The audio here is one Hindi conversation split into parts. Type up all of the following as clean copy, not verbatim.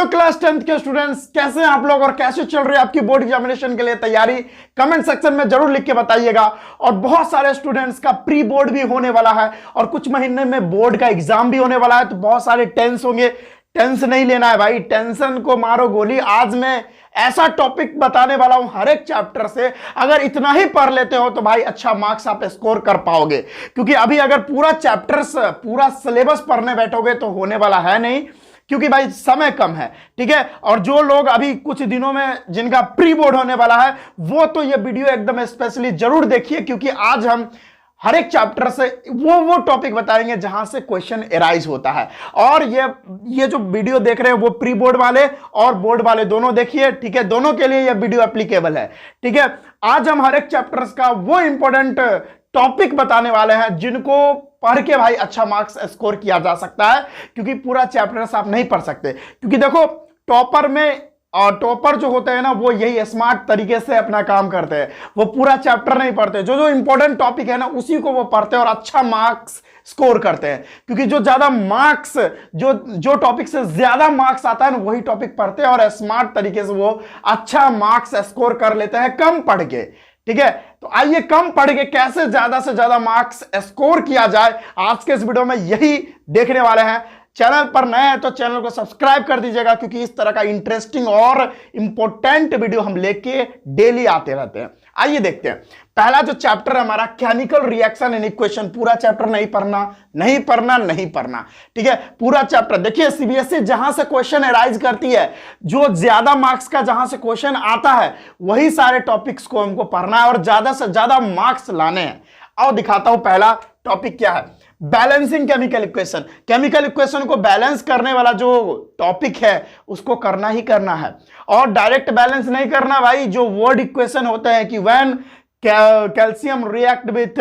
हेलो क्लास 10th के स्टूडेंट्स, कैसे हैं आप लोग और कैसे चल रही है आपकी बोर्ड एग्जामिनेशन के लिए तैयारी? कमेंट सेक्शन में जरूर लिख के बताइएगा। और बहुत सारे स्टूडेंट्स का प्री बोर्ड भी होने वाला है और कुछ महीने में बोर्ड का एग्जाम भी होने वाला है, तो बहुत सारे टेंस होंगे। टेंस नहीं लेना है भाई, टेंशन को मारो गोली। आज मैं ऐसा टॉपिक बताने वाला हूं हर एक चैप्टर से, अगर इतना ही पढ़ लेते हो तो भाई अच्छा मार्क्स आप स्कोर कर पाओगे। क्योंकि अभी अगर पूरा चैप्टर्स पूरा सिलेबस पढ़ने बैठोगे तो होने वाला है नहीं, क्योंकि भाई समय कम है। ठीक है, और जो लोग अभी कुछ दिनों में जिनका प्री बोर्ड होने वाला है वो तो ये वीडियो एकदम स्पेशली जरूर देखिए, क्योंकि आज हम हर एक चैप्टर से वो टॉपिक बताएंगे जहां से क्वेश्चन एराइज होता है। और ये जो वीडियो देख रहे हैं वो प्री बोर्ड वाले और बोर्ड वाले दोनों देखिए। ठीक है, दोनों के लिए ये वीडियो एप्लीकेबल है। ठीक है, आज हम हर एक चैप्टर्स का वो इंपॉर्टेंट टॉपिक बताने वाले हैं जिनको पढ़ के भाई अच्छा मार्क्स स्कोर किया जा सकता है, क्योंकि पूरा चैप्टर्स आप नहीं पढ़ सकते। क्योंकि देखो टॉपर में और टॉपर जो होते हैं ना वो यही स्मार्ट तरीके से अपना काम करते हैं, वो पूरा चैप्टर नहीं पढ़ते, जो इंपॉर्टेंट टॉपिक है ना उसी को वो पढ़ते हैं और अच्छा मार्क्स स्कोर करते हैं। क्योंकि जो ज्यादा मार्क्स जो टॉपिक से ज्यादा मार्क्स आता है ना वही टॉपिक पढ़ते हैं और स्मार्ट तरीके से वो अच्छा मार्क्स स्कोर कर लेते हैं कम पढ़ के। ठीक है, तो आइए कम पढ़ के कैसे ज्यादा से ज्यादा मार्क्स स्कोर किया जाए, आज के इस वीडियो में यही देखने वाले हैं। चैनल पर नए हैं तो चैनल को सब्सक्राइब कर दीजिएगा, क्योंकि इस तरह का इंटरेस्टिंग और इंपॉर्टेंट वीडियो हम लेके डेली आते रहते हैं। आइए देखते हैं। पहला जो चैप्टर है हमारा केमिकल रिएक्शन एंड इक्वेशन। पूरा चैप्टर नहीं पढ़ना। ठीक है, पूरा चैप्टर देखिए। सीबीएसई जहां से क्वेश्चन एराइज करती है, जो ज्यादा मार्क्स का जहां से क्वेश्चन आता है वही सारे टॉपिक्स को हमको पढ़ना है और ज्यादा से ज्यादा मार्क्स लाने हैं। और दिखाता हूं पहला टॉपिक क्या है, balancing chemical equation. Chemical equation को बैलेंस करने वाला जो टॉपिक है उसको करना ही करना है, और डायरेक्ट बैलेंस नहीं करना भाई। जो वर्ड इक्वेशन होते हैं कि when calcium react with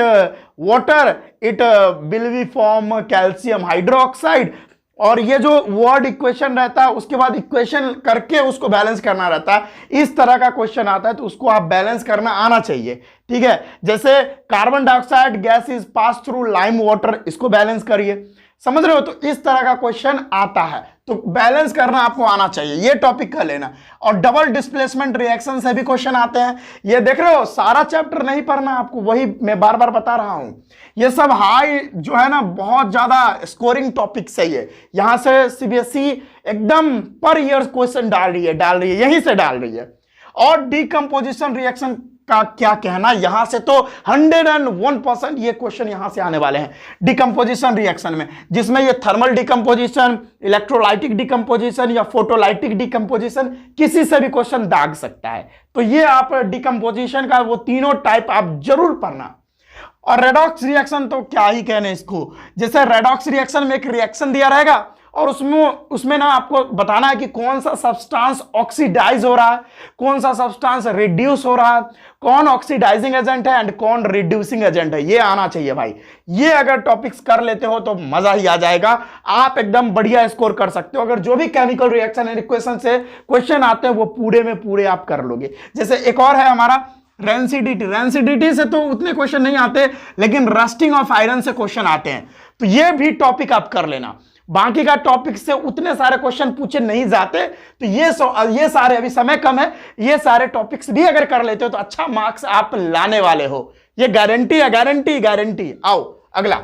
water it will be form calcium hydroxide, और ये जो वर्ड इक्वेशन रहता है उसके बाद इक्वेशन करके उसको बैलेंस करना रहता है। इस तरह का क्वेश्चन आता है तो उसको आप बैलेंस करना आना चाहिए। ठीक है, जैसे carbon dioxide gas is pass through lime water, इसको बैलेंस करिए। समझ रहे हो? तो इस तरह का क्वेश्चन आता है तो बैलेंस करना आपको आना चाहिए, ये टॉपिक का लेना। और डबल डिस्प्लेसमेंट रिएक्शन से भी क्वेश्चन आते हैं। ये देख रहे हो, सारा चैप्टर नहीं पढ़ना आपको, वही मैं बार बार बता रहा हूं। ये सब हाई जो है ना बहुत ज्यादा स्कोरिंग टॉपिक है ये। यहां से सीबीएसई एकदम पर ईयर क्वेश्चन डाल रही है, यहीं से डाल रही है। और डीकंपोजिशन रिएक्शन का क्या कहना, यहां से तो 101% ये क्वेश्चन यहां से आने वाले हैं डिकंपोजिशन रिएक्शन में, जिसमें ये थर्मल डिकंपोजिशन, इलेक्ट्रोलाइटिक डिकंपोजिशन या फोटोलाइटिक डिकंपोजिशन किसी से भी क्वेश्चन दाग सकता है। तो ये आप डिकंपोजिशन का वो तीनों टाइप आप जरूर पढ़ना। और रेडॉक्स रिएक्शन तो क्या ही कहने इसको। जैसे रेडॉक्स रिएक्शन में एक रिएक्शन दिया रहेगा और उसमें ना आपको बताना है कि कौन सा सब्सटेंस ऑक्सीडाइज हो रहा है, कौन सा सब्सटेंस रिड्यूस हो रहा है, कौन ऑक्सीडाइजिंग एजेंट है एंड कौन रिड्यूसिंग एजेंट है। ये आना चाहिए भाई। ये अगर टॉपिक्स कर लेते हो तो मजा ही आ जाएगा, आप एकदम बढ़िया स्कोर कर सकते हो। अगर जो भी केमिकल रिएक्शन एंड इक्वेशन से क्वेश्चन आते हैं वो पूरे में पूरे आप कर लोगे। जैसे एक और है हमारा रेंसिडिटी से तो उतने क्वेश्चन नहीं आते, लेकिन रस्टिंग ऑफ आयरन से क्वेश्चन आते हैं, तो ये भी टॉपिक आप कर लेना। बाकी का टॉपिक से उतने सारे क्वेश्चन पूछे नहीं जाते, तो ये सारे, अभी समय कम है, ये सारे टॉपिक्स भी अगर कर लेते हो तो अच्छा मार्क्स आप लाने वाले हो। ये गारंटी है, गारंटी। आओ अगला।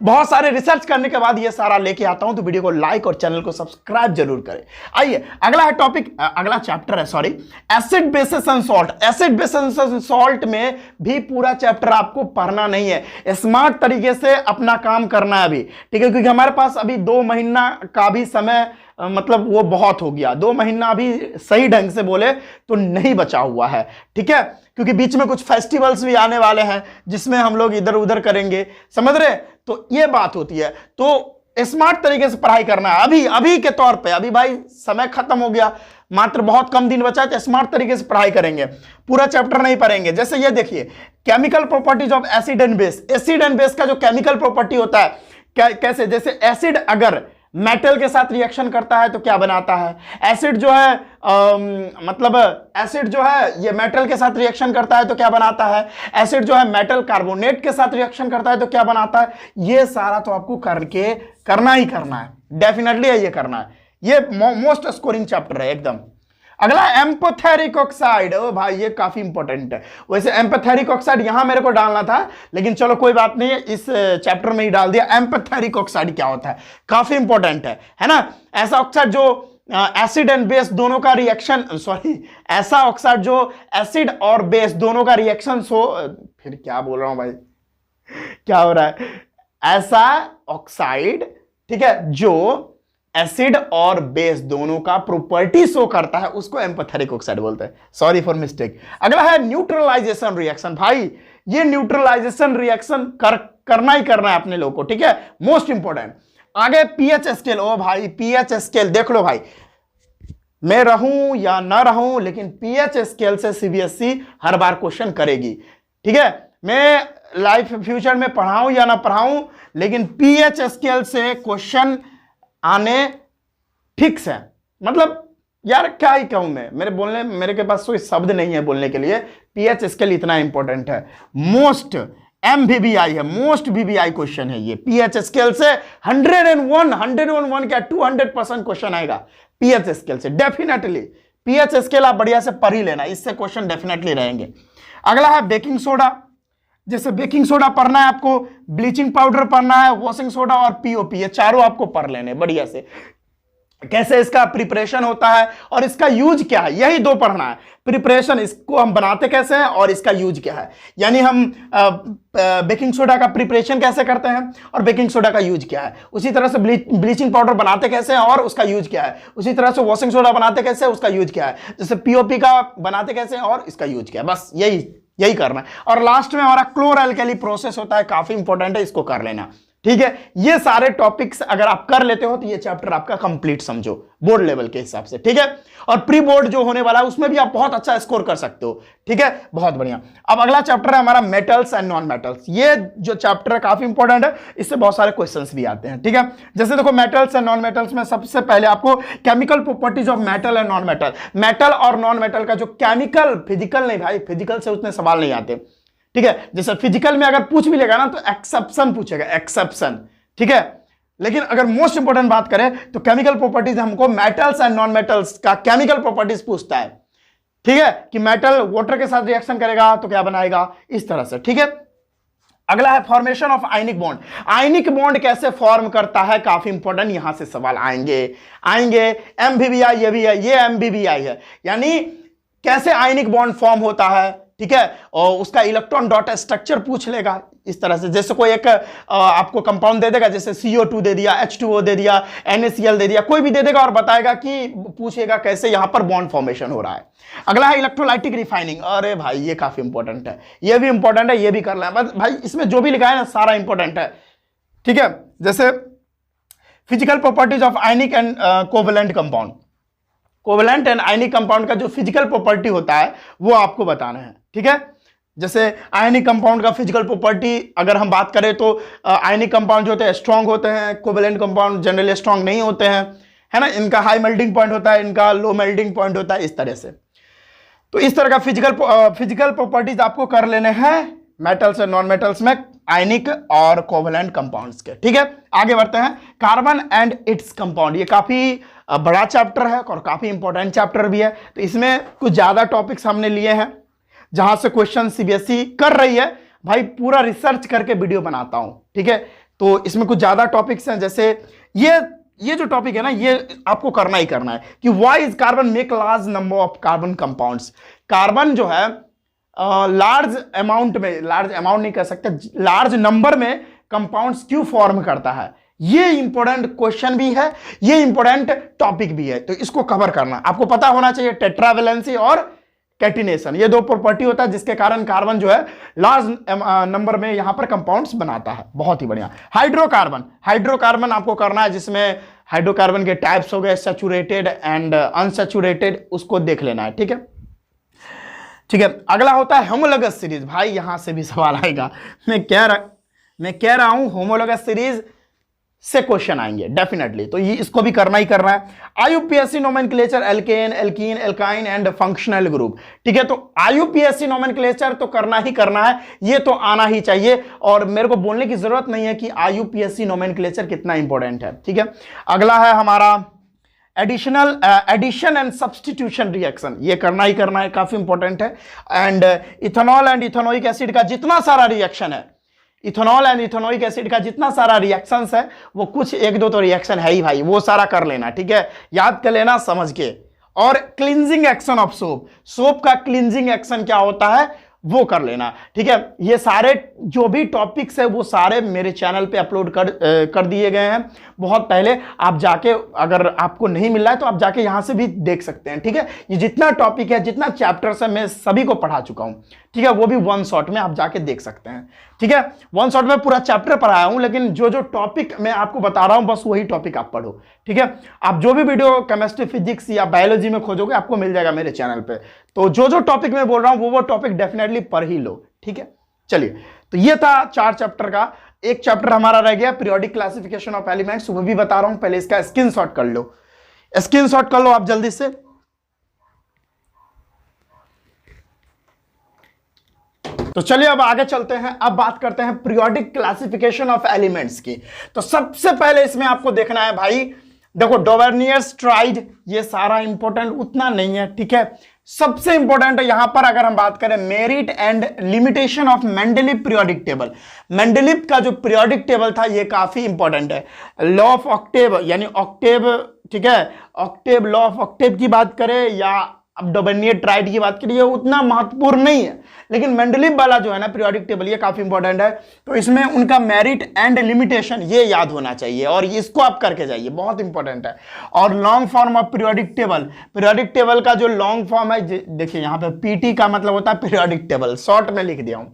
बहुत सारे रिसर्च करने के बाद ये सारा लेके आता हूं, तो वीडियो को लाइक और चैनल को सब्सक्राइब जरूर करें। आइए अगला है टॉपिक, अगला चैप्टर है sorry, acid basis and salt. Acid basis and salt में भी पूरा चैप्टर आपको पढ़ना नहीं है, स्मार्ट तरीके से अपना काम करना है अभी। ठीक है, क्योंकि हमारे पास अभी 2 महीना का भी समय मतलब वो बहुत हो गया। 2 महीना अभी सही ढंग से बोले तो नहीं बचा हुआ है। ठीक है, क्योंकि बीच में कुछ फेस्टिवल्स भी आने वाले हैं जिसमें हम लोग इधर उधर करेंगे, समझ रहे? तो ये बात होती है, तो स्मार्ट तरीके से पढ़ाई करना है अभी के तौर पे। अभी भाई समय खत्म हो गया, मात्र बहुत कम दिन बचा है, तो स्मार्ट तरीके से पढ़ाई करेंगे, पूरा चैप्टर नहीं पढ़ेंगे। जैसे ये देखिए, chemical properties of acid and base. Acid and base का जो केमिकल प्रॉपर्टी होता है कैसे, जैसे एसिड अगर मेटल के साथ रिएक्शन करता है तो क्या बनाता है, एसिड जो है मतलब एसिड जो है ये मेटल के साथ रिएक्शन करता है तो क्या बनाता है, एसिड जो है मेटल कार्बोनेट के साथ रिएक्शन करता है तो क्या बनाता है। ये सारा तो आपको करना ही करना है, डेफिनेटली ये करना है। ये मोस्ट स्कोरिंग चैप्टर है एकदम। अगला एम्पथेरिक ऑक्साइड, ओ भाई ये काफी इंपॉर्टेंट है। वैसे एम्पथेरिक ऑक्साइड यहां मेरे को डालना था, लेकिन चलो कोई बात नहीं है, इस चैप्टर में ही डाल दिया। एम्पथेरिक ऑक्साइड क्या होता है, काफी इंपॉर्टेंट है ना। ऐसा ऑक्साइड जो एसिड एंड बेस दोनों का रिएक्शन, ऐसा ऑक्साइड जो एसिड और बेस दोनों का रिएक्शन फिर क्या बोल रहा हूं भाई, क्या हो रहा है, ऐसा ऑक्साइड, ठीक है, जो एसिड और बेस दोनों का प्रॉपर्टी शो करता है, उसको एम्पथेरिक ऑक्साइड बोलते हैं। Sorry for mistake. अगला है न्यूट्रलाइजेशन रिएक्शन। भाई ये न्यूट्रलाइजेशन रिएक्शन करना ही करना है अपने लोगों को, ठीक है, मोस्ट इंपॉर्टेंट। आगे पीएच स्केल, ओ भाई पीएच स्केल देख लो भाई, मैं रहूं या ना रहूं, लेकिन पीएच स्केल से सीबीएसई हर बार क्वेश्चन करेगी, ठीक है। मैं लाइफ फ्यूचर में पढ़ाऊं या ना पढ़ाऊं, लेकिन पीएच स्केल से क्वेश्चन आने फिक्स है। मतलब यार क्या ही कहूं मैं, मेरे के पास कोई शब्द नहीं है बोलने के लिए। पीएच स्केल इतना इंपॉर्टेंट है, मोस्ट एमवीबीआई है, मोस्ट वीबीआई क्वेश्चन है ये। पीएच स्केल से 101 क्या 200% क्वेश्चन आएगा पीएच स्केल से, डेफिनेटली। पीएच स्केल आप बढ़िया से पढ़ ही लेना, इससे क्वेश्चन डेफिनेटली रहेंगे। अगला है बेकिंग सोडा। जैसे बेकिंग सोडा पढ़ना है आपको, ब्लीचिंग पाउडर पढ़ना है, वॉशिंग सोडा और पीओपी, ये चारों आपको पढ़ लेने बढ़िया से। कैसे इसका प्रिपरेशन होता है और इसका यूज क्या है, यही दो पढ़ना है। प्रिपरेशन, इसको हम बनाते कैसे हैं और इसका यूज क्या है, यानी हम बेकिंग सोडा का प्रिपरेशन कैसे करते हैं और बेकिंग सोडा का यूज क्या है। उसी तरह से ब्लीचिंग पाउडर बनाते कैसे हैं और उसका यूज क्या है। उसी तरह से वॉशिंग सोडा बनाते कैसे है, उसका यूज क्या है। जैसे पीओपी का बनाते कैसे हैं और इसका यूज क्या है। बस यही करना है। और लास्ट में हमारा क्लोर एल्केली प्रोसेस होता है, काफी इंपॉर्टेंट है, इसको कर लेना, ठीक है। ये सारे टॉपिक्स अगर आप कर लेते हो तो ये चैप्टर आपका कंप्लीट समझो बोर्ड लेवल के हिसाब से, ठीक है। और प्री बोर्ड जो होने वाला है उसमें भी आप बहुत अच्छा स्कोर कर सकते हो, ठीक है, बहुत बढ़िया। अब अगला चैप्टर है हमारा मेटल्स एंड नॉन मेटल्स। ये जो चैप्टर है काफी इंपॉर्टेंट है, इससे बहुत सारे क्वेश्चंस भी आते हैं, ठीक है। जैसे देखो मेटल्स एंड नॉन मेटल्स में सबसे पहले आपको chemical properties of metal and non metal, metal और नॉन मेटल का जो केमिकल, फिजिकल नहीं भाई, फिजिकल से उतने सवाल नहीं आते, ठीक है। जैसे फिजिकल में अगर पूछ भी लेगा ना तो एक्सेप्शन पूछेगा, एक्सेप्शन, ठीक है। लेकिन अगर मोस्ट इंपोर्टेंट बात करें तो केमिकल प्रॉपर्टीज हमको मेटल्स एंड नॉन मेटल्स का केमिकल प्रॉपर्टीज पूछता है, ठीक है, कि मेटल वाटर के साथ रिएक्शन करेगा तो क्या बनाएगा, इस तरह से, ठीक है। अगला है formation of ionic bond. Ionic bond कैसे फॉर्म करता है, काफी इंपॉर्टेंट, यहां से सवाल आएंगे। एमवीबीआई ये भी है, ये एमवीबीआई है, यानी कैसे आयनिक बॉन्ड फॉर्म होता है, ठीक है। और उसका इलेक्ट्रॉन डॉट स्ट्रक्चर पूछ लेगा इस तरह से। जैसे कोई एक आपको कंपाउंड दे देगा, जैसे CO2 दे दिया, H2O दे दिया, NaCl दे दिया, कोई भी दे देगा और बताएगा कि पूछेगा कैसे यहां पर बॉन्ड फॉर्मेशन हो रहा है। अगला है इलेक्ट्रोलाइटिक रिफाइनिंग। अरे भाई ये काफी इंपॉर्टेंट है, ये भी इंपॉर्टेंट है, ये भी करना है। बस भाई इसमें जो भी लिखा है ना सारा इंपॉर्टेंट है, ठीक है। जैसे physical properties of ionic and covalent compound, covalent and ionic compound का जो फिजिकल प्रॉपर्टी होता है वो आपको बताना है, ठीक है। जैसे आयनिक कंपाउंड का फिजिकल प्रॉपर्टी अगर हम बात करें तो आयनिक कंपाउंड जो होते हैं स्ट्रांग होते हैं, कोवेलेंट कंपाउंड जनरली स्ट्रांग नहीं होते हैं, है ना। इनका हाई मेल्टिंग पॉइंट होता है, इनका लो मेल्टिंग पॉइंट होता है, इस तरह से। तो इस तरह का फिजिकल प्रॉपर्टीज आपको कर लेने हैं मेटल्स और नॉन मेटल्स में, आयनिक और कोवेलेंट कंपाउंड्स के, ठीक है। आगे बढ़ते हैं कार्बन एंड इट्स कंपाउंड। ये काफी बड़ा चैप्टर है और काफी इंपॉर्टेंट चैप्टर भी है। तो इसमें कुछ ज्यादा टॉपिक्स हमने लिए हैं जहां से क्वेश्चन सीबीएसई कर रही है। भाई पूरा रिसर्च करके वीडियो बनाता हूं, ठीक है। तो इसमें कुछ ज्यादा टॉपिक्स हैं, जैसे ये जो टॉपिक है ना, ये आपको करना ही करना है कि why is carbon make large number of carbon compounds. Carbon जो है लार्ज अमाउंट में, लार्ज अमाउंट नहीं कह सकते, लार्ज नंबर में कंपाउंड्स क्यों फॉर्म करता है। ये इंपॉर्टेंट क्वेश्चन भी है, ये इंपॉर्टेंट टॉपिक भी है, तो इसको कवर करना आपको पता होना चाहिए। टेट्रावेलेंसी और कैटिनेशन, ये दो प्रॉपर्टी होता है जिसके कारण कार्बन जो है लार्ज नंबर में यहां पर कंपाउंड्स बनाता है। बहुत ही बढ़िया। हाइड्रोकार्बन, हाइड्रोकार्बन आपको करना है, जिसमें हाइड्रोकार्बन के टाइप्स हो गए सैचुरेटेड एंड अनसैचुरेटेड, उसको देख लेना है, ठीक है, ठीक है। अगला होता है होमोलोगस सीरीज। भाई यहां से भी सवाल आएगा, मैं कह रहा हूं होमोलोगस सीरीज से क्वेश्चन आएंगे डेफिनेटली, तो ये इसको भी करना ही करना है। IUPAC nomenclature alkane, alkene, alkyne and functional group, ठीक है। तो आईयूपीएससी नोमेनक्लेचर तो करना ही करना है, ये तो आना ही चाहिए, और मेरे को बोलने की जरूरत नहीं है कि आईयूपीएससी नोमेनक्लेचर कितना इंपॉर्टेंट है, ठीक है। अगला है हमारा एडिशन एंड सब्स्टिट्यूशन रिएक्शन, ये करना ही करना है, काफी इंपॉर्टेंट है। And ethanol and ethanoic acid का जितना सारा रिएक्शन है, इथेनॉल एंड इथेनोइक एसिड का जितना सारा रिएक्शंस है, वो कुछ एक दो तो रिएक्शन है ही भाई, वो सारा कर लेना, ठीक है, याद कर लेना समझ के। और cleansing action of soap, soap का क्लींजिंग एक्शन क्या होता है वो कर लेना, ठीक है। ये सारे जो भी टॉपिक्स है वो सारे मेरे चैनल पे अपलोड कर दिए गए हैं बहुत पहले, आप जाके, अगर आपको नहीं मिल रहा है तो आप जाके यहां से भी देख सकते हैं, ठीक है। ये जितना टॉपिक है, जितना चैप्टर्स है, मैं सभी को पढ़ा चुका हूं, ठीक है, वो भी वन शॉट में आप जाके देख सकते हैं, ठीक है। वन शॉट में पूरा चैप्टर पढ़ाया हूं, लेकिन जो जो टॉपिक मैं आपको बता रहा हूं बस वही टॉपिक आप पढ़ो, ठीक है। आप जो भी वीडियो केमिस्ट्री, फिजिक्स या बायोलॉजी में खोजोगे आपको मिल जाएगा मेरे चैनल पे, तो जो जो टॉपिक मैं बोल रहा हूं वो टॉपिक डेफिनेटली पढ़ ही लो, ठीक है। चलिए, तो ये था 4 चैप्टर का, एक चैप्टर हमारा रह गया पीरियोडिक क्लासिफिकेशन ऑफ एलिमेंट्स, वो भी बता रहा हूं, पहले इसका स्क्रीनशॉट कर लो, स्क्रीनशॉट कर लो आप जल्दी से। तो चलिए अब आगे चलते हैं, अब बात करते हैं पीरियोडिक क्लासिफिकेशन ऑफ एलिमेंट्स की। तो सबसे पहले इसमें आपको देखना है भाई, देखो डोवर्नियर्स ट्राइड, ये सारा इंपॉर्टेंट उतना नहीं है, ठीक है। सबसे इंपॉर्टेंट है यहां पर अगर हम बात करें merit and limitation of Mendeleev periodic table, Mendeleev का जो पीरियोडिक टेबल था ये काफी इंपॉर्टेंट है। लॉ ऑफ ऑक्टेव यानी ऑक्टेव, ठीक है, ऑक्टेव, लॉ ऑफ ऑक्टेव की बात करें या अब डोवर्नियर ट्राइड की बात करिए, उतना महत्वपूर्ण नहीं है, लेकिन मेंडलीव वाला जो है ना पीरियोडिक टेबल, ये काफी इंपॉर्टेंट है। तो इसमें उनका मेरिट एंड लिमिटेशन ये याद होना चाहिए और इसको आप करके जाइए, बहुत इंपॉर्टेंट है। और long form of periodic table, periodic table का जो लॉन्ग फॉर्म है, देखिए यहाँ पे पीटी का मतलब होता है पीरियोडिक टेबल, शॉर्ट में लिख दिया हूं।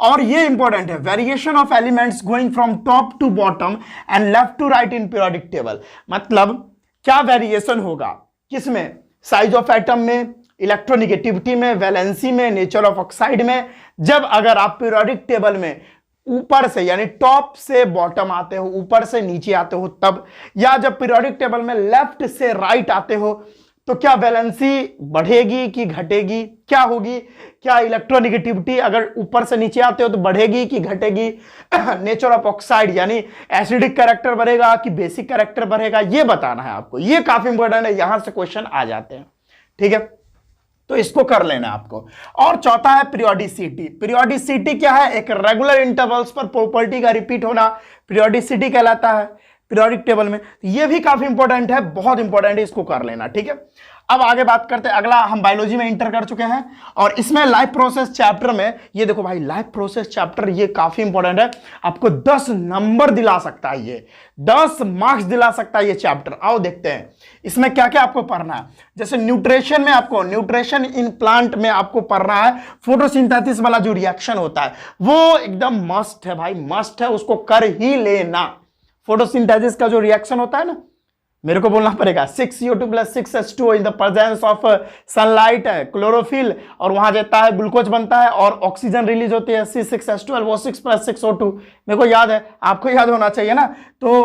और ये इंपॉर्टेंट है, variation of elements going from top to bottom and left to right in periodic table, मतलब क्या वेरिएशन होगा, किसमें, साइज ऑफ एटम में, इलेक्ट्रोनिगेटिविटी में, वैलेंसी में, नेचर ऑफ ऑक्साइड में। जब अगर आप पीरियोडिक टेबल में ऊपर से यानी टॉप से बॉटम आते हो, ऊपर से नीचे आते हो तब, या जब पीरियोडिक टेबल में लेफ्ट से राइट आते हो, तो क्या वैलेंसी बढ़ेगी कि घटेगी, क्या होगी, क्या इलेक्ट्रोनिगेटिविटी अगर ऊपर से नीचे आते हो तो बढ़ेगी कि घटेगी, नेचर ऑफ ऑक्साइड यानी एसिडिक कैरेक्टर बढ़ेगा कि बेसिक कैरेक्टर बढ़ेगा, ये बताना है आपको, ये काफी इंपॉर्टेंट है, यहां से क्वेश्चन आ जाते हैं, ठीक है। तो इसको कर लेना आपको। और चौथा है पीरियोडिसिटी, पीरियोडिसिटी क्या है, एक रेगुलर इंटरवल्स पर प्रॉपर्टी का रिपीट होना पीरियोडिसिटी कहलाता है पीरियोडिक टेबल में, ये भी काफी इंपॉर्टेंट है, बहुत इंपॉर्टेंट है, इसको कर लेना, ठीक है। अब आगे बात करते हैं, अगला हम बायोलॉजी में इंटर कर चुके हैं और इसमें लाइफ प्रोसेस चैप्टर में, ये देखो भाई लाइफ प्रोसेस चैप्टर ये काफी इंपॉर्टेंट है, आपको 10 नंबर दिला सकता है, ये 10 मार्क्स दिला सकता है ये चैप्टर। आओ देखते हैं इसमें क्या क्या आपको पढ़ना है। जैसे न्यूट्रिशन में आपको, न्यूट्रिशन इन प्लांट में आपको पढ़ना है फोटोसिंथेसिस वाला जो रिएक्शन होता है वो एकदम मस्ट है भाई, मस्ट है, उसको कर ही लेना। फोटोसिंथेसिस का जो रिएक्शन होता है ना, मेरे को बोलना पड़ेगा 6CO2 + 6H2O in the presence of sunlight है, क्लोरोफिल, और वहां जाता है ग्लूकोज बनता है और ऑक्सीजन रिलीज होती है C6H12, वो 6 + 6O2, मेरे को याद है, आपको याद होना चाहिए ना। तो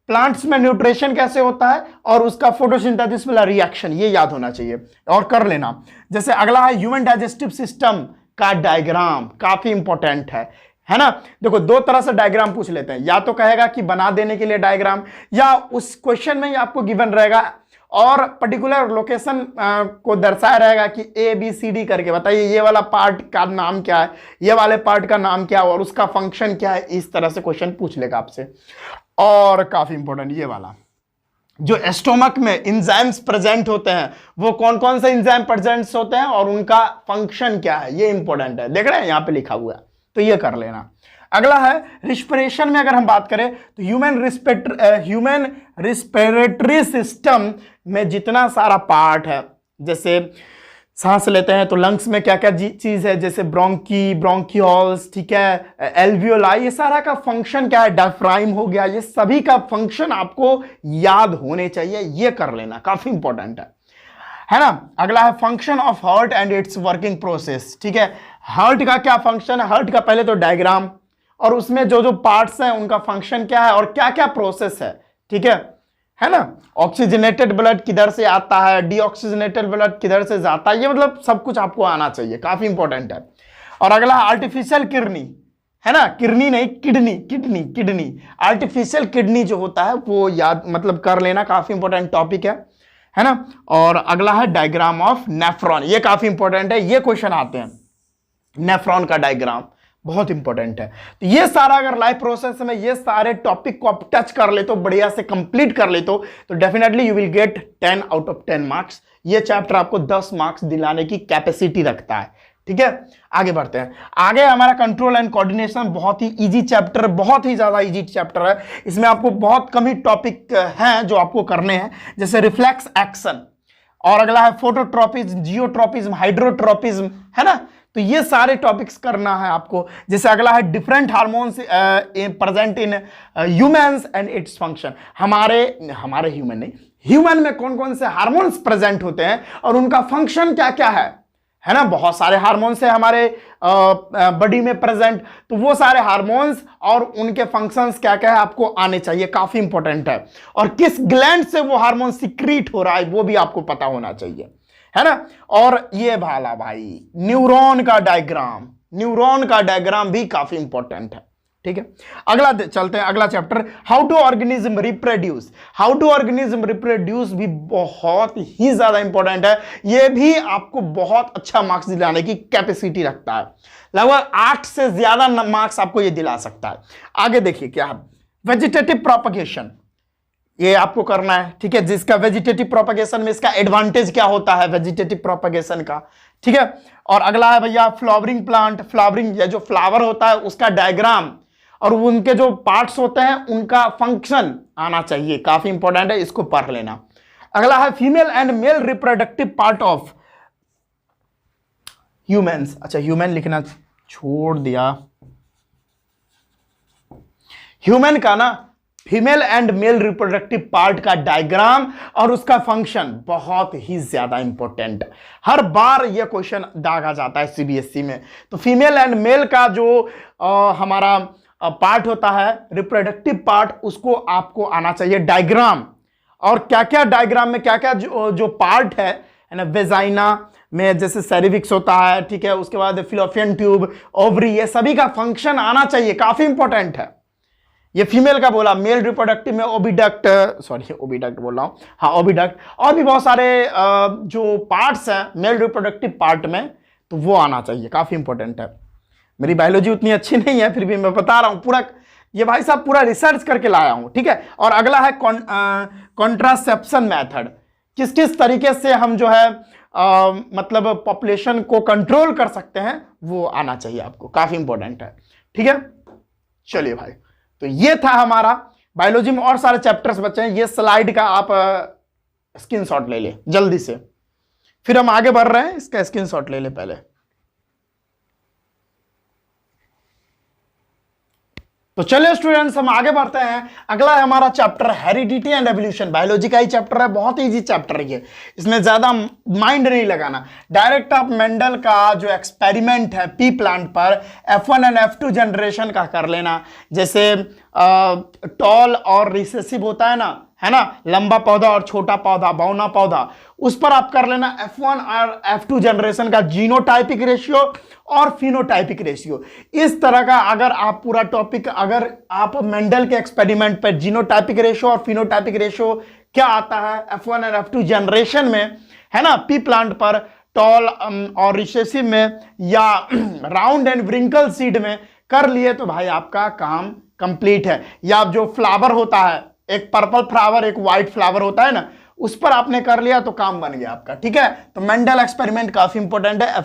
प्लांट्स में न्यूट्रिशन कैसे होता है और उसका फोटोसिंथेसिस वाला रिएक्शन ये याद होना चाहिए और कर लेना। जैसे अगला है ह्यूमन डाइजेस्टिव सिस्टम का डायग्राम, काफी इंपॉर्टेंट है ना। देखो 2 तरह से डायग्राम पूछ लेते हैं, या तो कहेगा कि बना देने के लिए डायग्राम, या उस क्वेश्चन में ही आपको गिवन रहेगा और पर्टिकुलर लोकेशन को दर्शाया रहेगा कि ABCD करके बताइए ये वाला पार्ट का नाम क्या है, ये वाले पार्ट का नाम क्या है और उसका फंक्शन क्या है, इस तरह से क्वेश्चन पूछ लेगा आपसे। और काफी इंपॉर्टेंट ये वाला, जो स्टोमक में इंजाइम्स प्रेजेंट होते हैं वो कौन कौन से इंजाइम प्रेजेंट होते हैं और उनका फंक्शन क्या है, ये इंपॉर्टेंट है, देख रहे हैं यहां पे लिखा हुआ है, तो ये कर लेना। अगला है रिस्पिरेशन में अगर हम बात करें तो ह्यूमन रिस्पिरेटरी सिस्टम में जितना सारा पार्ट है, जैसे सांस लेते हैं तो लंग्स में क्या क्या चीज है, जैसे ब्रोंकी, ब्रोंकियोल्स, ठीक है, एल्वियोलाई, ये सारा का फंक्शन क्या है, डायफ्राम हो गया, ये सभी का फंक्शन आपको याद होने चाहिए, ये कर लेना, काफी इंपॉर्टेंट है ना। अगला है function of heart and it's working process, ठीक है, हार्ट का क्या फंक्शन है, हार्ट का पहले तो डायग्राम और उसमें जो जो पार्ट्स हैं उनका फंक्शन क्या है और क्या क्या प्रोसेस है, ठीक है ना। ऑक्सीजनेटेड ब्लड किधर से आता है, डीऑक्सीजनेटेड ब्लड किधर से जाता है, ये मतलब सब कुछ आपको आना चाहिए, काफी इंपॉर्टेंट है। और अगला आर्टिफिशियल किडनी है ना, किडनी नहीं किडनी आर्टिफिशियल किडनी जो होता है वो याद मतलब कर लेना, काफी इंपॉर्टेंट टॉपिक है। है ना। और अगला है डायग्राम ऑफ नेफ्रॉन, ये काफी इंपॉर्टेंट है, ये क्वेश्चन आते हैं, नेफ्रॉन का डायग्राम बहुत इंपॉर्टेंट है। तो ये सारा अगर लाइफ प्रोसेस में ये सारे टॉपिक को आप टच कर ले तो, बढ़िया से कंप्लीट कर ले तो definitely you will get 10 out of 10 marks. ये चैप्टर आपको 10 मार्क्स दिलाने की कैपेसिटी रखता है, ठीक है। आगे बढ़ते हैं। आगे हमारा कंट्रोल एंड कोऑर्डिनेशन, बहुत ही इजी चैप्टर, बहुत ही ज्यादा इजी चैप्टर है। इसमें आपको बहुत कम ही टॉपिक हैं जो आपको करने हैं, जैसे रिफ्लेक्स एक्शन, और अगला है फोटोट्रोपिज्म, जियोट्रोपिज्म, हाइड्रोट्रोपिज्म, है ना। तो ये सारे टॉपिक्स करना है आपको। जैसे अगला है different hormones present in humans and its function, हमारे ह्यूमन नहीं, ह्यूमन में कौन कौन से हार्मोन्स प्रेजेंट होते हैं और उनका फंक्शन क्या क्या है ना। बहुत सारे हार्मोन्स है हमारे बॉडी में प्रेजेंट, तो वो सारे हार्मोन्स और उनके फंक्शंस क्या क्या है आपको आने चाहिए, काफी इंपॉर्टेंट है। और किस ग्लैंड से वो हार्मोन सिक्रीट हो रहा है वो भी आपको पता होना चाहिए, है ना। और ये भाला भाई न्यूरॉन का डायग्राम भी काफी इंपॉर्टेंट है, ठीक है। अगला चलते हैं, अगला chapter how to organism reproduce भी बहुत ही ज्यादा इंपॉर्टेंट है। ये भी आपको बहुत अच्छा मार्क्स दिलाने की कैपेसिटी रखता है, लगभग 8 से ज्यादा मार्क्स आपको ये दिला सकता है। आगे देखिए क्या है, वेजिटेटिव प्रोपगेशन, ये आपको करना है, ठीक है। जिसका वेजिटेटिव प्रोपगेशन में इसका एडवांटेज क्या होता है वेजिटेटिव प्रोपगेशन का, ठीक है। और अगला है भैया फ्लावरिंग प्लांट, फ्लावरिंग जो फ्लावर होता है उसका डायग्राम और उनके जो पार्ट्स होते हैं उनका फंक्शन आना चाहिए, काफी इंपॉर्टेंट है, इसको पढ़ लेना। अगला है female and male reproductive part of humans, अच्छा ह्यूमन लिखना छोड़ दिया, ह्यूमन का ना female and male reproductive part का डायग्राम और उसका फंक्शन बहुत ही ज्यादा इंपॉर्टेंट, हर बार यह क्वेश्चन दागा जाता है सीबीएसई में। तो फीमेल एंड मेल का जो हमारा पार्ट होता है रिप्रोडक्टिव पार्ट, उसको आपको आना चाहिए डायग्राम, और क्या क्या डायग्राम में क्या क्या जो पार्ट है ना, वेजाइना में जैसे सेरिविक्स होता है, ठीक है। उसके बाद फिलोपियन ट्यूब, ओवरी, ये सभी का फंक्शन आना चाहिए, काफी इंपॉर्टेंट है। ये फीमेल का बोला, मेल रिप्रोडक्टिव में ओविडक्ट बोल रहा हूं, हाँ ओविडक्ट, और भी बहुत सारे जो पार्ट्स हैं मेल रिप्रोडक्टिव पार्ट में, तो वो आना चाहिए, काफी इंपॉर्टेंट है। मेरी बायोलॉजी उतनी अच्छी नहीं है, फिर भी मैं बता रहा हूं, पूरा ये भाई साहब पूरा रिसर्च करके लाया हूं, ठीक है। और अगला है कॉन्ट्रासेप्शन मेथड, किस किस तरीके से हम जो है मतलब पॉपुलेशन को कंट्रोल कर सकते हैं, वो आना चाहिए आपको, काफी इंपॉर्टेंट है, ठीक है। चलिए भाई, तो ये था हमारा बायोलॉजी में, और सारे चैप्टर्स बचे हैं। ये स्लाइड का आप स्क्रीनशॉट ले ले जल्दी से, फिर हम आगे बढ़ रहे हैं, इसका स्क्रीनशॉट ले ले पहले। तो चलिए स्टूडेंट्स हम आगे बढ़ते हैं। अगला है हमारा chapter heredity and evolution, biology का ही चैप्टर है, बहुत इजी चैप्टर है ये, इसमें ज्यादा माइंड नहीं लगाना, डायरेक्ट आप मेंडल का जो एक्सपेरिमेंट है पी प्लांट पर F1 एंड F2 जनरेशन का कर लेना। जैसे टॉल और रिसेसिव होता है ना, लंबा पौधा और छोटा पौधा, बौना पौधा, उस पर आप कर लेना F1 और F2 जनरेशन का जीनोटाइपिक रेशियो और फिनोटाइपिक रेशियो। इस तरह का अगर आप पूरा टॉपिक, अगर आप मेंडल के एक्सपेरिमेंट पर जीनोटाइपिक रेशियो और फिनोटाइपिक रेशियो क्या आता है F1 और F2 जनरेशन में, है ना, पी प्लांट पर टॉल और रिसेसिव में या राउंड एंड व्रिंकल सीड में कर लिए तो भाई आपका काम कंप्लीट है। या जो फ्लावर होता है, एक पर्पल फ्लावर एक व्हाइट फ्लावर होता है ना, उस पर आपने कर लिया तो काम बन गया आपका, ठीक है। तो मेंडल एक्सपेरिमेंट काफी इंपॉर्टेंट है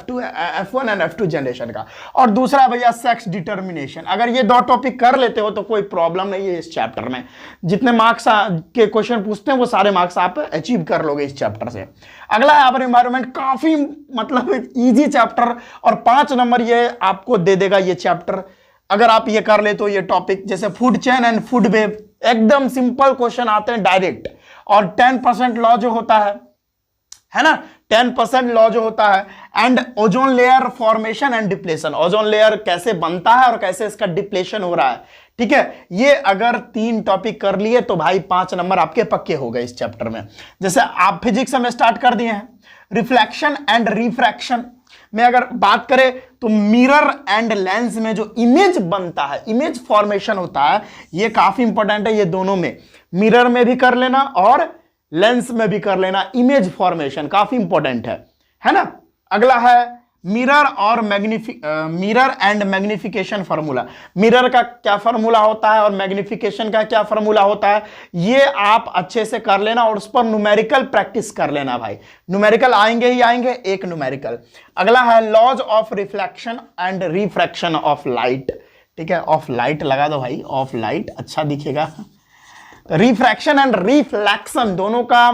F1 एंड F2 जनरेशन का। और दूसरा भैया सेक्स डिटर्मिनेशन, अगर ये दो टॉपिक कर लेते हो तो कोई प्रॉब्लम नहीं है इस चैप्टर में, जितने मार्क्स के क्वेश्चन पूछते हैं वो सारे मार्क्स आप अचीव कर लोगे इस चैप्टर से। अगला है अर्बन एनवायरनमेंट, काफी मतलब ईजी चैप्टर, और 5 नंबर ये आपको दे देगा ये चैप्टर अगर आप ये कर ले तो। ये टॉपिक जैसे food chain and food web, एकदम सिंपल क्वेश्चन आते हैं डायरेक्ट। और 10% लॉ जो होता है ना, 10% लॉ जो होता है, and ozone layer formation and depletion, ozone layer कैसे बनता है और कैसे इसका डिप्लेशन हो रहा है, ठीक है। ये अगर 3 टॉपिक कर लिए तो भाई 5 नंबर आपके पक्के हो गए इस चैप्टर में। जैसे आप फिजिक्स में स्टार्ट कर दिए हैं, रिफ्लेक्शन एंड रिफ्रैक्शन में अगर बात करें तो मिरर एंड लेंस में जो इमेज बनता है, इमेज फॉर्मेशन होता है, ये काफी इंपॉर्टेंट है। ये दोनों में, मिरर में भी कर लेना और लेंस में भी कर लेना, इमेज फॉर्मेशन काफी इंपॉर्टेंट है ना। अगला है mirror and magnification formula. Mirror का क्या फार्मूला होता है और मैग्निफिकेशन का क्या फार्मूला होता है, ये आप अच्छे से कर लेना और उस पर न्यूमेरिकल प्रैक्टिस कर लेना भाई। न्यूमेरिकल आएंगे ही आएंगे, एक न्यूमेरिकल। अगला है laws of reflection and refraction of light. ठीक है, ऑफ लाइट लगा दो भाई, ऑफ लाइट अच्छा दिखेगा। रिफ्रैक्शन एंड रिफ्लेक्शन दोनों का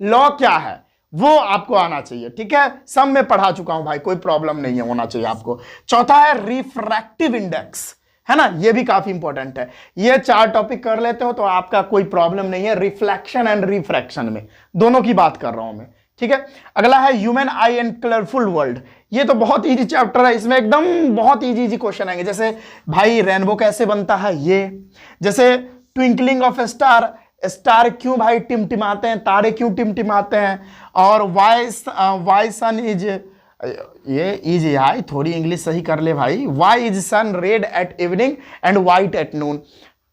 लॉ क्या है वो आपको आना चाहिए। ठीक है, सब में पढ़ा चुका हूं भाई, कोई प्रॉब्लम नहीं है, होना चाहिए आपको। चौथा है रिफ्रैक्टिव इंडेक्स, है ना, ये भी काफी इंपॉर्टेंट है। ये 4 टॉपिक कर लेते हो तो आपका कोई प्रॉब्लम नहीं है रिफ्लेक्शन एंड रिफ्रैक्शन में, दोनों की बात कर रहा हूं मैं। ठीक है, अगला है human I and colourful world. ये तो बहुत इजी चैप्टर है, इसमें एकदम बहुत इजी क्वेश्चन आएंगे, जैसे भाई रेनबो कैसे बनता है, ये जैसे ट्विंकलिंग ऑफ स्टार, स्टार क्यों भाई टिमटिमाते हैं, तारे क्यों टिमटिमाते हैं, और वाई सन इज, ये इजी है, थोड़ी इंग्लिश सही कर ले भाई। Why is sun red at evening and white at noon.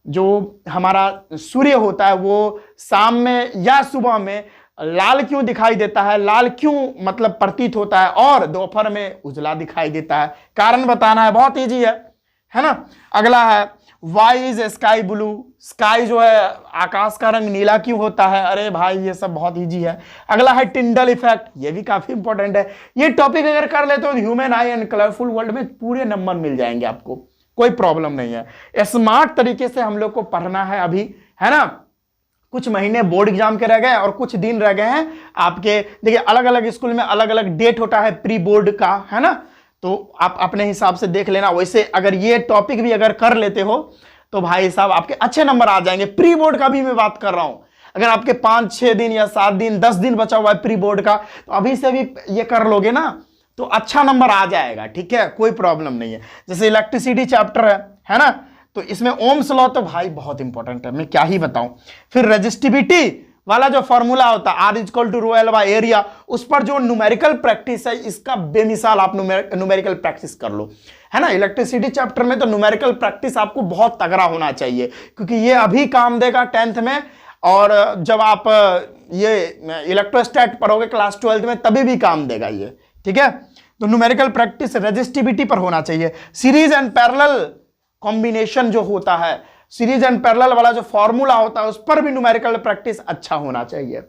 जो हमारा सूर्य होता है वो शाम में या सुबह में लाल क्यों दिखाई देता है, लाल क्यों मतलब प्रतीत होता है, और दोपहर में उजला दिखाई देता है, कारण बताना है, बहुत इजी है ना। अगला है why is sky blue, sky जो है आकाश का रंग नीला क्यों होता है, अरे भाई ये सब बहुत इजी है। अगला है टिंडल इफेक्ट, ये भी काफी इंपॉर्टेंट है। ये टॉपिक अगर कर लेते हो human I and colourful world में पूरे नंबर मिल जाएंगे आपको, कोई प्रॉब्लम नहीं है। स्मार्ट तरीके से हम लोग को पढ़ना है अभी, है ना। कुछ महीने बोर्ड एग्जाम के रह गए और कुछ दिन रह गए हैं आपके। देखिए अलग अलग स्कूल में अलग अलग डेट होता है प्री बोर्ड का, है ना, तो आप अपने हिसाब से देख लेना। वैसे अगर ये टॉपिक भी अगर कर लेते हो तो भाई साहब आपके अच्छे नंबर आ जाएंगे। प्री बोर्ड का भी मैं बात कर रहा हूं, अगर आपके 5-6 दिन या 7 दिन 10 दिन बचा हुआ है प्री बोर्ड का, तो अभी से भी ये कर लोगे ना तो अच्छा नंबर आ जाएगा। ठीक है, कोई प्रॉब्लम नहीं है। जैसे इलेक्ट्रिसिटी चैप्टर है ना, तो इसमें ओम्स लॉ तो भाई बहुत इंपॉर्टेंट है, मैं क्या ही बताऊं। फिर रेजिस्टिविटी वाला जो फॉर्मूला होता है R equal to rho L by area, उस पर जो न्यूमेरिकल प्रैक्टिस है इसका बेमिसाल आप न्यूमेरिकल प्रैक्टिस कर लो, है ना। इलेक्ट्रिसिटी चैप्टर में तो न्यूमेरिकल प्रैक्टिस आपको बहुत तगड़ा होना चाहिए, क्योंकि ये अभी काम देगा 10th में, और जब आप ये इलेक्ट्रोस्टैट पढ़ोगे क्लास 12th में तभी भी काम देगा ये। ठीक है, तो न्यूमेरिकल प्रैक्टिस रेजिस्टिविटी पर होना चाहिए। सीरीज एंड पैरेलल कॉम्बिनेशन जो होता है, सीरीज एंड पैरेलल वाला जो फॉर्मूला होता है उस पर भी न्यूमेरिकल प्रैक्टिस अच्छा होना चाहिए।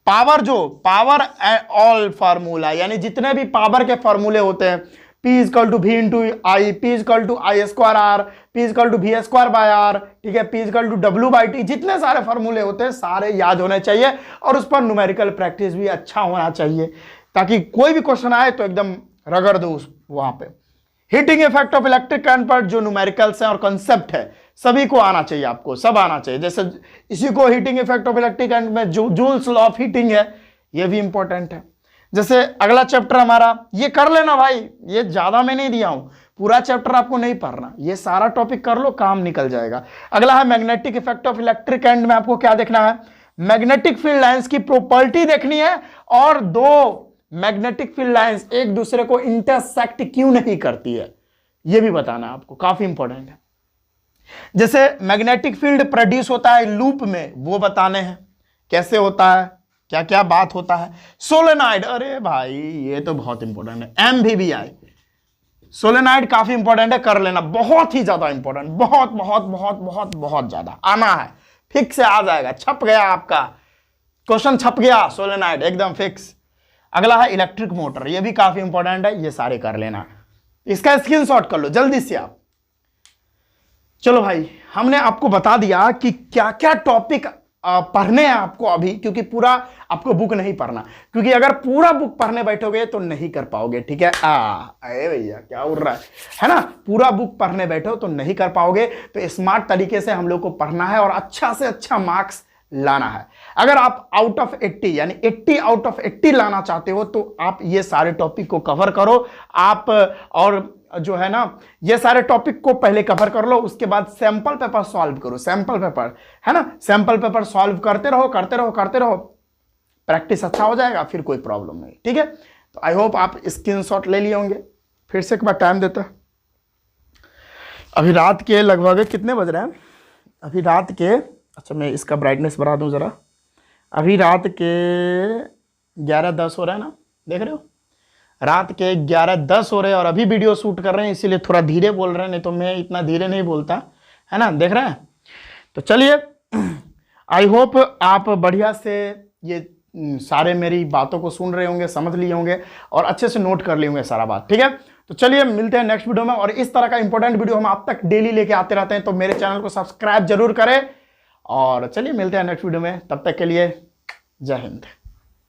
पावर ऑल फार्मूला, यानी जितने भी पावर के फॉर्मूले होते हैं, P equal to V into I, P equal to I square R, P equal to V square by R, ठीक है, P equal to W by T, जितने सारे फॉर्मूले होते हैं सारे याद होने चाहिए और उस पर न्यूमेरिकल प्रैक्टिस भी अच्छा होना चाहिए, ताकि कोई भी क्वेश्चन आए तो एकदम रगड़ दो वहां पे। Heating effect of electric current पर जो न्यूमेरिकल्स हैं और कंसेप्ट है सभी को आना चाहिए, आपको सब आना चाहिए। जैसे इसी को heating effect of electric current में जूल्स लॉ ऑफ हीटिंग है, ये भी इंपॉर्टेंट है। जैसे अगला चैप्टर हमारा ये कर लेना भाई, ये ज्यादा मैं नहीं दिया हूं, पूरा चैप्टर आपको नहीं पढ़ना, ये सारा टॉपिक कर लो, काम निकल जाएगा। अगला है magnetic effect of electric current में आपको क्या देखना है, मैग्नेटिक फील्ड लाइंस की प्रॉपर्टी देखनी है, और दो मैग्नेटिक फील्ड लाइंस एक दूसरे को इंटरसेक्ट क्यों नहीं करती है यह भी बताना आपको, काफी इंपॉर्टेंट है। जैसे मैग्नेटिक फील्ड प्रोड्यूस होता है लूप में, वो बताने हैं कैसे होता है, क्या क्या बात होता है। सोलेनाइड, अरे भाई ये तो बहुत इंपॉर्टेंट है। एमवीवीआई सोलेनाइड काफी इंपॉर्टेंट है, कर लेना, बहुत ही ज्यादा इंपॉर्टेंट, बहुत बहुत बहुत बहुत बहुत ज्यादा आना है, फिक्स से आ जाएगा, छप गया आपका क्वेश्चन, छप गया सोलेनाइड एकदम फिक्स। अगला है इलेक्ट्रिक मोटर, ये भी काफी इंपॉर्टेंट है, ये सारे कर लेना, इसका स्क्रीनशॉट कर लो जल्दी से आप। चलो भाई, हमने आपको बता दिया कि क्या क्या टॉपिक पढ़ने हैं आपको अभी, क्योंकि पूरा आपको बुक नहीं पढ़ना, क्योंकि अगर पूरा बुक पढ़ने बैठोगे तो नहीं कर पाओगे। ठीक है, अरे भैया क्या उड़ रहा है ना, पूरा बुक पढ़ने बैठो तो नहीं कर पाओगे। तो स्मार्ट तरीके से हम लोग को पढ़ना है और अच्छा से अच्छा मार्क्स लाना है। अगर आप आउट ऑफ 80 यानी 80 आउट ऑफ 80 लाना चाहते हो तो आप ये सारे टॉपिक को कवर करो आप, और जो है ना ये सारे टॉपिक को पहले कवर कर लो, उसके बाद सैंपल पेपर सॉल्व करो, सैंपल पेपर है ना, सैंपल पेपर सॉल्व करते रहो करते रहो करते रहो, प्रैक्टिस अच्छा हो जाएगा, फिर कोई प्रॉब्लम नहीं। ठीक है, तो आई होप आप स्क्रीनशॉट ले लिए होंगे। फिर से एक बार टाइम देता, अभी रात के लगभग कितने बज रहे हैं, अभी रात के, अच्छा मैं इसका ब्राइटनेस बढ़ा दूं जरा, अभी रात के 11:10 हो रहा है ना, देख रहे हो, रात के 11:10 हो रहे हैं और अभी वीडियो शूट कर रहे हैं, इसीलिए थोड़ा धीरे बोल रहे हैं, नहीं तो मैं इतना धीरे नहीं बोलता है ना, देख रहे हैं। तो चलिए, आई होप आप बढ़िया से ये सारे मेरी बातों को सुन रहे होंगे, समझ लिए होंगे और अच्छे से नोट कर लिए होंगे सारा बात, ठीक है। तो चलिए मिलते हैं नेक्स्ट वीडियो में, और इस तरह का इंपॉर्टेंट वीडियो हम आप तक डेली लेके आते रहते हैं, तो मेरे चैनल को सब्सक्राइब जरूर करें। और चलिए मिलते हैं नेक्स्ट वीडियो में, तब तक के लिए जय हिंद।